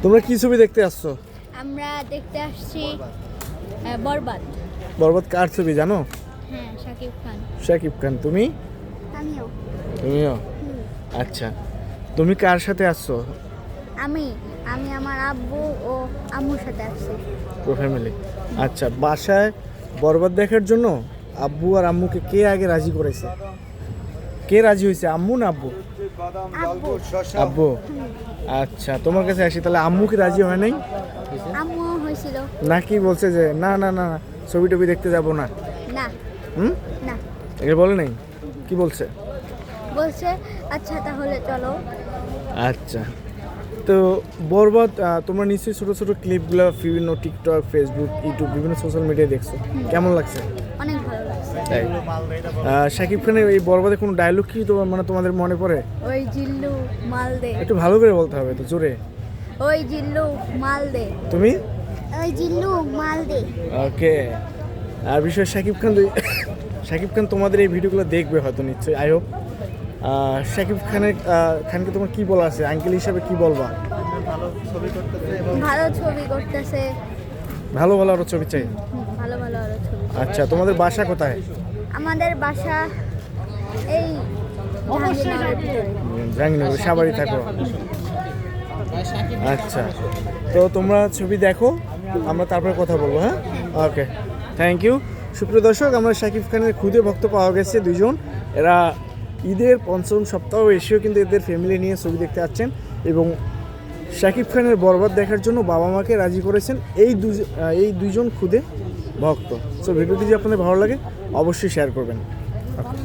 তোমরা কি ছবি দেখতে আসছো? আমরা দেখতে আসছি বরবাদ। বরবাদ কার ছবি জানো? হ্যাঁ, শাকিব খান। শাকিব খান। তুমি? আমিও। তুমিও? আচ্ছা, তুমি কার সাথে আসছো? আমি আমার আব্বু ও আম্মুর সাথে আসছি। পুরো ফ্যামিলি। আচ্ছা, বাসায় বরবাদ দেখার জন্য আব্বু আর আম্মুকে কে আগে রাজি করেছে? কে রাজি হয়েছে, আম্মু না আব্বু? আব্বু। আব্বু। আচ্ছা, তোমার কাছে আসি, তাহলে আম্মু কি রাজি হয় নাই? আম্মুও হয়েছিল। নাকি বলছে যে না না না না, ছবি টবি দেখতে যাব না? না হুম, না, এটা বলে নাই? কি বলছে? বলছে আচ্ছা তাহলে চলো। আচ্ছা, তো বরবাদ তোমরা নিশ্চয়ই ছোটো ছোটো ক্লিপগুলো বিভিন্ন টিকটক, ফেসবুক, ইউটিউব বিভিন্ন সোশ্যাল মিডিয়ায় দেখছো, কেমন লাগছে? অনেক ভালো লাগছে। তাই শাকিব খানের এই বরবাদে কোনো ডায়লগ কি তোমার মানে তোমাদের মনে পড়ে? ওই জিল্লু মাল দে, একটু ভালো করে বলতে হবে তো, জোরে। ওই জিল্লু মাল দে, তুমি? ওই জিল্লু মাল দে। ওকে। আর বিষয় শাকিব খান তোমাদের এই ভিডিওগুলো দেখবে হয়তো নিশ্চয়ই, আই হোপ। শাকিব খানকে তোমার কি বলা আছে, আঙ্কেল হিসাবে কি বলবা? ভালো ছবি করতেছে। ভালো ভালো আরো ছবি চাই। ভালো ভালো আরো ছবি। আচ্ছা, তোমাদের বাসা কোথায়? আমাদের বাসা এই জাহাঙ্গীরনগরের ভিতরে। জাহাঙ্গীরনগর, সাভারে থাকো? আচ্ছা, তো তোমরা ছবি দেখো, আমরা তারপরে কথা বলবো। হ্যাঁ, ওকে, থ্যাংক ইউ। সুপ্রিয় দর্শক, আমরা শাকিব খানের ক্ষুদে ভক্ত পাওয়া গেছে দুইজন। এরা ঈদের পঞ্চম সপ্তাহ এসেও কিন্তু এদের ফ্যামিলি নিয়ে ছবি দেখতে আসছেন এবং শাকিব খানের বরবাদ দেখার জন্য বাবা মাকে রাজি করেছেন এই দুইজন ক্ষুদে ভক্ত। সো ভিডিওটি যদি আপনাদের ভালো লাগে অবশ্যই শেয়ার করবেন। ওকে।